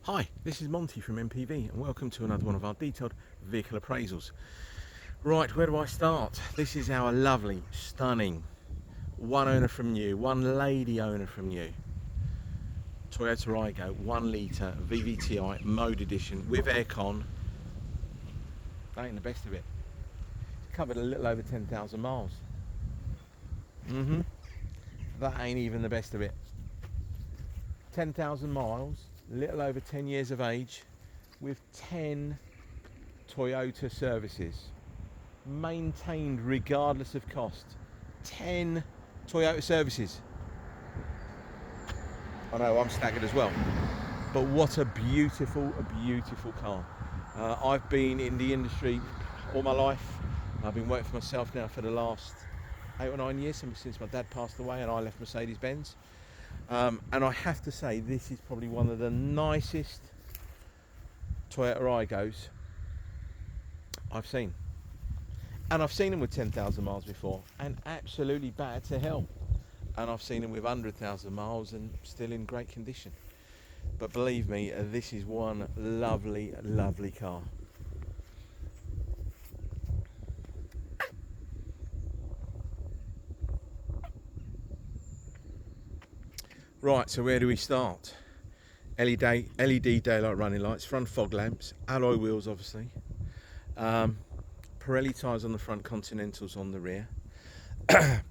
Hi, this is Monty from MPV and welcome to another one of our detailed vehicle appraisals. Right, where do I start? This is our lovely, stunning, one owner from new, one lady owner from new Toyota Aygo 1 litre VVT-i mode edition with aircon. That ain't the best of it. It's covered a little over 10,000 miles. That ain't even the best of it. 10,000 miles, little over 10 years of age, with 10 Toyota services, maintained regardless of cost. 10 Toyota services. I know, I'm staggered as well. But what a beautiful car. I've been in the industry all my life. I've been working for myself now for the last 8 or 9 years, since my dad passed away and I left Mercedes-Benz. And I have to say, this is probably one of the nicest Toyota Aygos I've seen. And I've seen them with 10,000 miles before and absolutely bad to hell. And I've seen them with 100,000 miles and still in great condition. But believe me, this is one lovely car. Right, so where do we start? LED daylight running lights, front fog lamps, alloy wheels obviously, Pirelli tyres on the front, Continentals on the rear,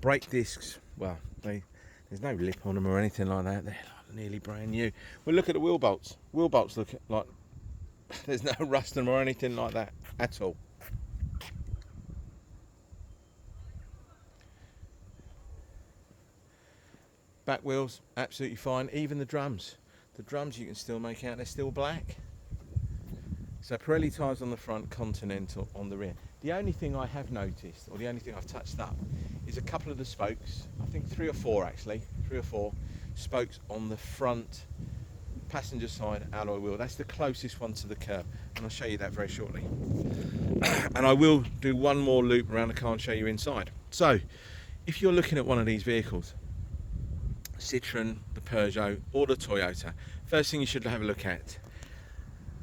brake discs, well, there's no lip on them or anything like that, they're like nearly brand new. Well, look at the wheel bolts. Wheel bolts look like there's no rust on them or anything like that at all. Back wheels, absolutely fine. Even the drums you can still make out, they're still black. So Pirelli tyres on the front, Continental on the rear. The only thing I have noticed, or the only thing I've touched up, is a couple of the spokes. I think 3 or 4 actually, 3 or 4 spokes on the front passenger side alloy wheel. That's the closest one to the curb, and I'll show you that very shortly. And I will do one more loop around the car and show you inside. So, if you're looking at one of these vehicles, Citroen, the Peugeot or the Toyota, first thing you should have a look at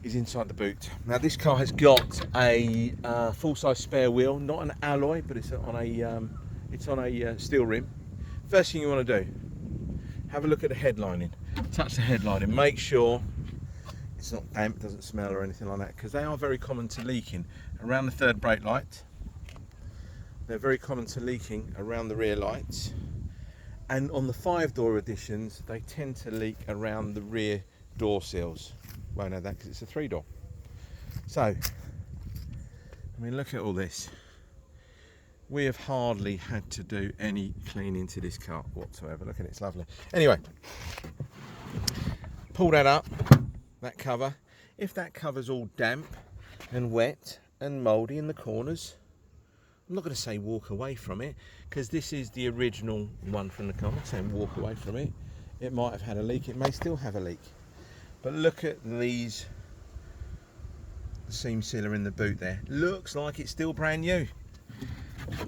is inside the boot. Now this car has got a full-size spare wheel, not an alloy, but it's on a steel rim. First thing you want to do, have a look at the headlining, touch the headlining, make sure it's not damp, doesn't smell or anything like that, because they are very common to leaking around the third brake light. They're very common to leaking around the rear lights. And on the 5-door editions, they tend to leak around the rear door seals. Won't know that because it's a 3-door. So, I mean, look at all this. We have hardly had to do any cleaning to this car whatsoever. Look at it, it's lovely. Anyway, pull that up, that cover. If that cover's all damp and wet and mouldy in the corners, I'm not going to say walk away from it, because this is the original one from the car. I'm not saying walk away from it. It might have had a leak. It may still have a leak. But look at these seam sealer in the boot there. Looks like it's still brand new.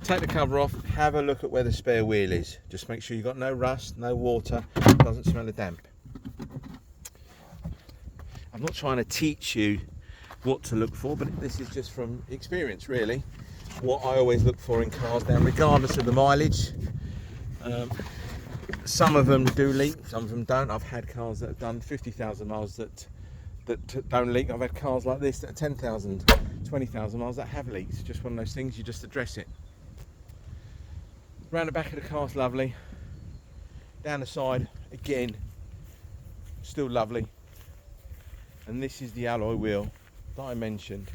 Take the cover off. Have a look at where the spare wheel is. Just make sure you've got no rust, no water. Doesn't smell of damp. I'm not trying to teach you what to look for, but this is just from experience, really. What I always look for in cars now, regardless of the mileage. Some of them do leak, some of them don't. I've had cars that have done 50,000 miles that don't leak. I've had cars like this that are 10,000, 20,000 miles that have leaks. Just one of those things, you just address it. Round the back of the car's lovely. Down the side, again, still lovely. And this is the alloy wheel that I mentioned.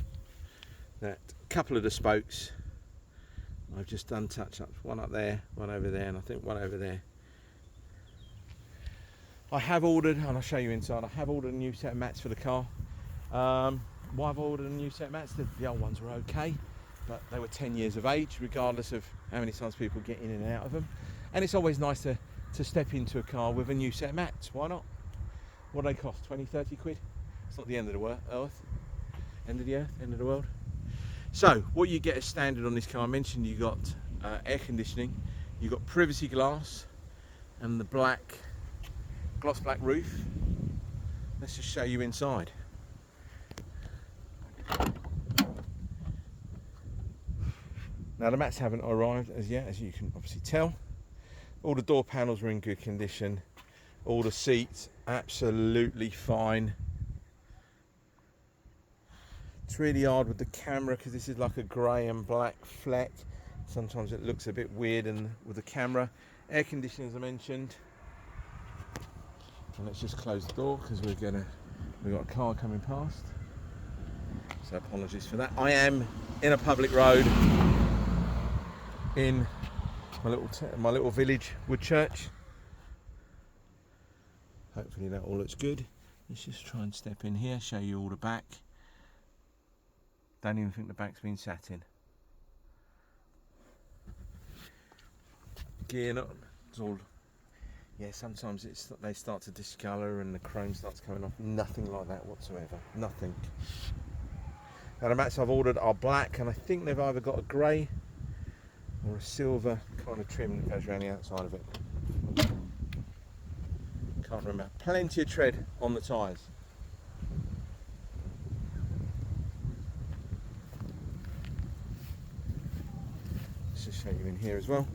That couple of the spokes I've just done touch-ups, one up there, one over there, and I think one over there. I have ordered, and I'll show you inside, I have ordered a new set of mats for the car. Why I've ordered a new set of mats? The old ones were okay, but they were 10 years of age, regardless of how many times people get in and out of them. And it's always nice to step into a car with a new set of mats. Why not? What do they cost? 20, 30 quid? It's not the end of the earth. End of the earth, end of the world. So, what you get as standard on this car, I mentioned you got air conditioning, you got privacy glass, and the gloss black roof. let's just show you inside. Now the mats haven't arrived as yet, as you can obviously tell. All the door panels are in good condition. All the seats absolutely fine. It's really hard with the camera because this is like a grey and black fleck. Sometimes it looks a bit weird with the camera. Air conditioning, as I mentioned. And let's just close the door because we've got a car coming past. So apologies for that. I am in a public road in my little village Woodchurch. Hopefully that all looks good. Let's just try and step in here, show you all the back. Don't even think the back's been sat in. Gear not, it's all, yeah, sometimes they start to discolour and the chrome starts coming off. Nothing like that whatsoever, nothing. Now the mats I've ordered are black, and I think they've either got a grey or a silver kind of trim that goes around the outside of it. Can't remember. Plenty of tread on the tyres. Let's just show you in here as well.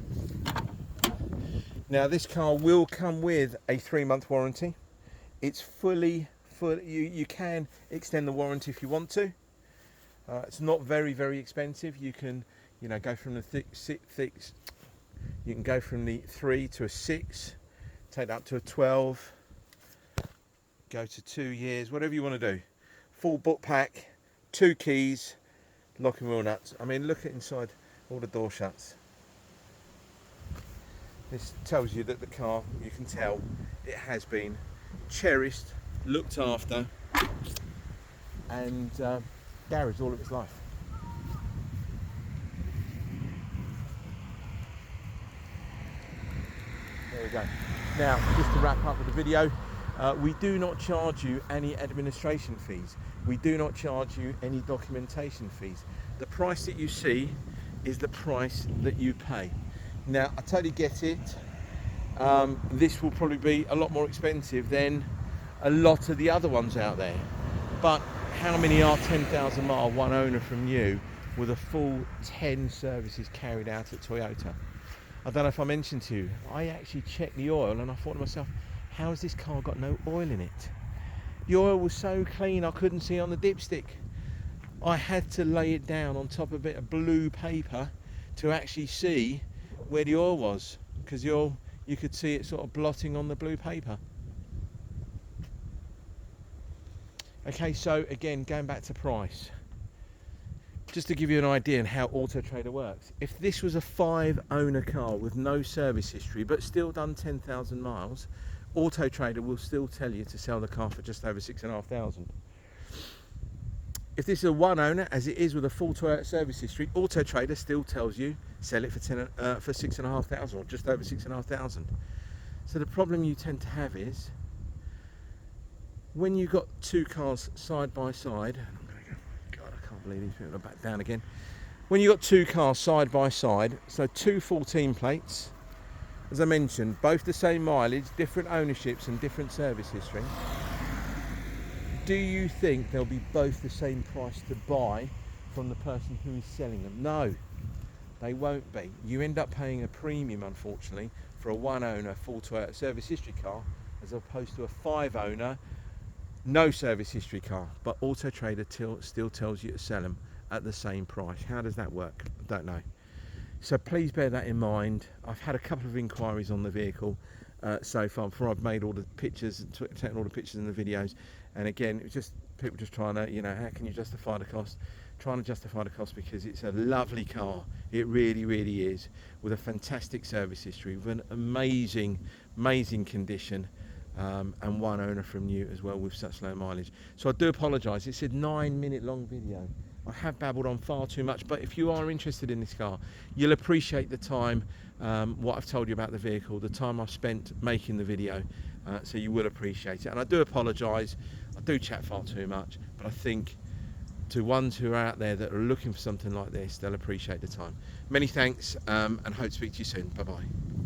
Now this car will come with a 3-month warranty. It's fully you can extend the warranty if you want to. It's not very expensive. You can go from the you can go from the 3 to a 6, take that up to a 12, go to 2 years, whatever you want to do. Full book pack, 2 keys, locking wheel nuts. I mean, look at inside, all the door shuts. This tells you that the car, you can tell, it has been cherished, looked after, and garaged all of its life. There we go. Now, just to wrap up with the video, we do not charge you any administration fees. We do not charge you any documentation fees. The price that you see is the price that you pay. Now, I totally get it. This will probably be a lot more expensive than a lot of the other ones out there. But how many are 10,000 mile, one owner from new, with a full 10 services carried out at Toyota? I don't know if I mentioned to you, I actually checked the oil and I thought to myself, how has this car got no oil in it? The oil was so clean I couldn't see on the dipstick. I had to lay it down on top of a bit of blue paper to actually see where the oil was, because you could see it sort of blotting on the blue paper. Okay, so again, going back to price, just to give you an idea on how Auto Trader works. If this was a 5-owner car with no service history but still done 10,000 miles, Auto Trader will still tell you to sell the car for just over 6,500. If this is a 1 owner, as it is with a full Toyota service history, Auto Trader still tells you sell it for 6,500 or just over 6,500. So the problem you tend to have is when you've got 2 cars side by side. God, I can't believe these people are back down again. When you've got 2 cars side by side, so 2 14 plates, as I mentioned, both the same mileage, different ownerships and different service history. Do you think they'll be both the same price to buy from the person who is selling them? No, they won't be. You end up paying a premium, unfortunately, for a 1 owner full Toyota service history car as opposed to a 5 owner no service history car. But Auto Trader still tells you to sell them at the same price. How does that work? I don't know. So please bear that in mind. I've had a couple of inquiries on the vehicle so far before I've made all the pictures and taken all the pictures and the videos. And again, it was just people just trying to, how can you justify the cost? Trying to justify the cost because it's a lovely car. It really is, with a fantastic service history, with an amazing condition, and 1 owner from new as well with such low mileage. So I do apologise. It's a 9-minute long video. I have babbled on far too much, but if you are interested in this car, you'll appreciate the time, what I've told you about the vehicle, the time I've spent making the video, so you will appreciate it. And I do apologise, I do chat far too much, but I think to ones who are out there that are looking for something like this, they'll appreciate the time. Many thanks, and hope to speak to you soon. Bye bye.